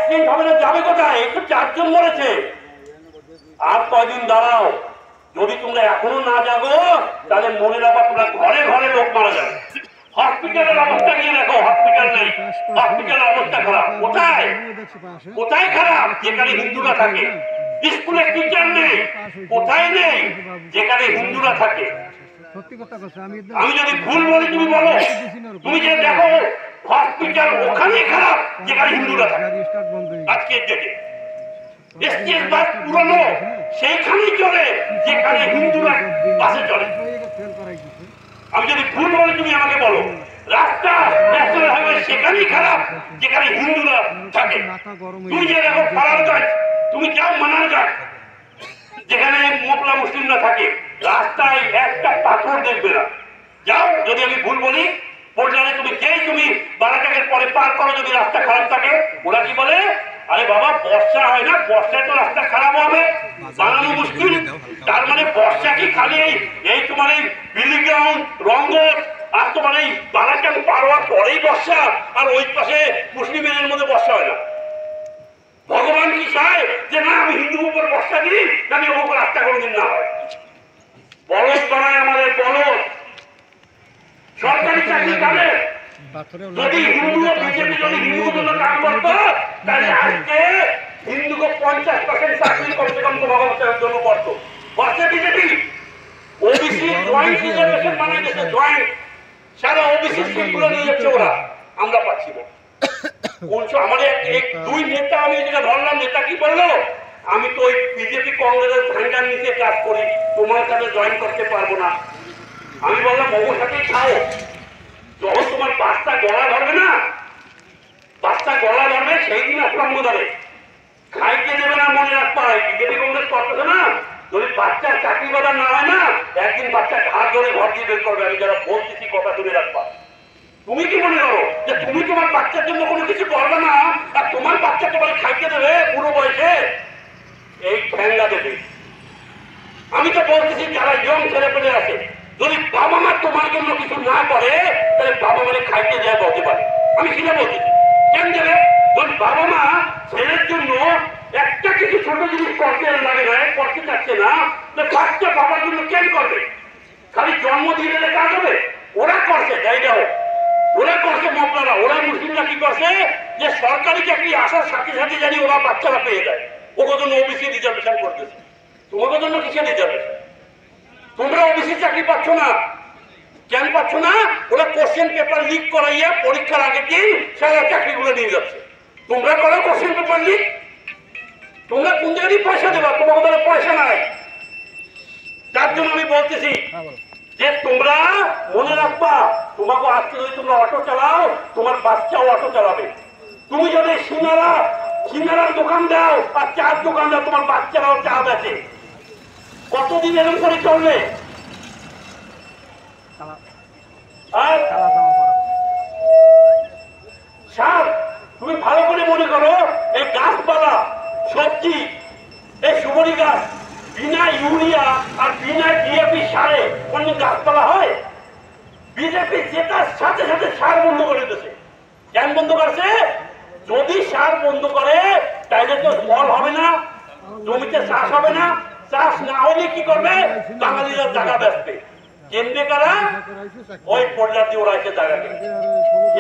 Accident হবে না, যাবে কোথায়? একটু 4 জন মরেছে। আর কয়দিন দাঁড়াও, যদি তোমরা এখনো না যাবো তাহলে মনে রাখো তোমরা ঘরে ঘরে লোক মারা যাবে। হসপিটালের অবস্থা গিয়ে দেখো, হসপিটাল নেই, হসপিটালের অবস্থা খারাপ। কোথায় কোথায় খারাপ? যেখানে হিন্দুরা থাকে। স্কুলে টিচার নেই, কোথায় নেই? যেখানে হিন্দুরা থাকে। আমি যদি ভুল বলি তুমি বলো, তুমি যে দেখো হসপিটাল ওখানেই খারাপ যেখানে হিন্দুরা থাকে। আজকের ডেটে এসটিএস বাস পুরনো সেইখানেই চলে যেখানে হিন্দুরা বাসে চলে। আমি যদি ভুল বলি তুমি আমাকে বলো। রাস্তা ন্যাশনাল হাইওয়ে সেখানেই খারাপ যেখানে হিন্দুরা থাকে। তুমি যে দেখো ফারারগঞ্জ, তুমি যাও মানারঘাট, যেখানে মোগলা মুসলিমরা থাকে, রাস্তায় একটা পাথর দেখবে না। যাও, যদি আমি ভুল বলি পড়লে তুমি যেই তুমি 12 টাকার পরে পার করো, যদি রাস্তা খারাপ থাকে ওরা কি বলে, আরে বাবা বর্ষা হয় না, বর্ষায় তো রাস্তা খারাপ হবে, বানানো মুশকিল। তার মানে বর্ষা কি খালি এই তোমার এই বিলিগ্রাউন্ড রঙ্গত আর তোমার এই বালাটান পার হওয়ার পরেই বর্ষা, আর ওই পাশে মুসলিমের মধ্যে বর্ষা হয় না? ভগবান কি চায় যে না আমি হিন্দুর উপর বর্ষা দিই, আমি ওর উপর রাস্তা কোনোদিন না হয়? বলদ বানায় আমাদের বলদ। সরকারি চাকরি কাদের? যদি হিন্দু বিজেপি যদি হিন্দুর জন্য কাম করতো তাহলে আজকে হিন্দুকে 50% চাকরি কমসে কম তোমার জন্য করতো। করছে বিজেপি? ওবিসি জয়েন্ট রিজার্ভেশন বানাই দিয়েছে, জয়েন্ট সারা ওবিসি সিটগুলো নিয়ে যাচ্ছে ওরা, আমরা পাচ্ছি না। আমাদের দুই নেতা, আমি যেটা ধরলাম, নেতা কি বললো, আমি তো ওই বিজেপি কংগ্রেসের ঝান্ডার নিচে কাজ করি, তোমার সাথে জয়েন করতে পারবো না। আমি বললাম ওর সাথেই খাও। যখন তোমার বাচ্চা গলা ধরবে না, বাচ্চা গলা ধরবে সেই দিন আসলাম ধরে খাইতে দেবে না, মনে রাখতে হয়। বিজেপি কংগ্রেস করতেছে না, যদি বাচ্চার চাকরি বাজার না হয় না, একদিন বাচ্চা ঘাট ধরে ঘর দিয়ে বের করবে। আমি যারা বলতেছি কথা তুলে রাখবা। তুমি কি মনে করো যে তুমি তোমার বাচ্চার জন্য কোনো কিছু করবে না, আর তোমার বাচ্চা তোমার খাইতে দেবে পুরো বয়সে? এই ঠ্যাঙ্গা দেবে। আমি তো বলতেছি যারা ইয়ং ছেলে পেলে আছে, যদি বাবা মা তোমার জন্য কিছু না করে তাহলে বাবা মারে খাইতে দেওয়া বলতে পারে। আমি সেটা বলতেছি। কেন দেবে? যখন বাবা মা ছেলের জন্য একটা কিছু ছোট জিনিস করতে লাগে না, করতে চাচ্ছে না, তো বাচ্চা বাবার জন্য কেন করবে? খালি জন্ম দিয়ে দিলে কাজ হবে? ওরা করছে, তাই দাও, ওরা করছে মপলারা। ওরা মুসলিমরা কি করছে যে সরকারি চাকরি আসার সাথে সাথে জানি ওরা বাচ্চারা পেয়ে যায়, ওদের জন্য ওবিসি রিজার্ভেশন করতেছে। তোমাদের জন্য কিসের রিজার্ভেশন? তোমরা ওবিসি চাকরি পাচ্ছ না কেন? পাচ্ছ না? ওরা কোশ্চেন পেপার লিক করাইয়া পরীক্ষার আগের দিন সারা চাকরিগুলো নিয়ে যাচ্ছে। তোমরা করো কোশ্চেন পেপার লিক? তোমরা কোন জায়গায় পয়সা দেবা? তোমাদের পয়সা নাই। তার জন্য আমি বলতেছি যে তোমরা মনে রাখবা, তোমাকে আজকে যদি তোমরা অটো চালাও, তোমার বাচ্চাও অটো চালাবে। তুমি যদি সিঙ্গারার দোকান দাও আর চার দোকান দাও, তোমার বাচ্চারাও চা বেচে। কতদিন এরকম করে চলবে? আর সার তুমি ভালো করে মনে করো, এই গাছপালা সবজি, এই সুপারি গাছ বিনা ইউরিয়া আর বিনা ডিএপি সারে কোন গাছপালা হয়? বিজেপি জেতার সাথে সাথে সার বন্ধ করে দিতেছে। কেন বন্ধ করছে? যদি সার বন্ধ করে তাহলে তো ফল হবে না, জমিতে চাষ হবে না। চাষ না হলে কি করবে? বাঙালিরা জায়গা বেচবে। কেন্দ্রে কারা? ওই পর্যায়ে ওরা এসে জায়গা কিনবে।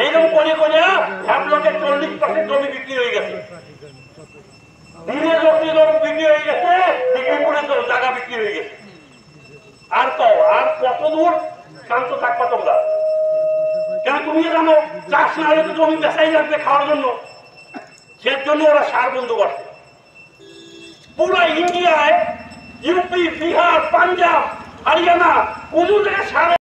এইরকম করে করে হ্যামলকের 40% জমি বিক্রি হয়ে গেছে, দিনের লোক বিক্রি হয়ে গেছে, বিক্রি করে জায়গা বিক্রি হয়ে গেছে। আর কত দূর শান্ত থাকবা তোমরা? কেন তুমি জানো চাষ না হলে তো জমি বেচাই লাগবে খাওয়ার জন্য, সের জন্য ওরা সার বন্ধ করছে। পুরো ইন্ডিয়ায় ইউপি, বিহার, পাঞ্জাব, হরিয়ানা কোন জায়গায় সার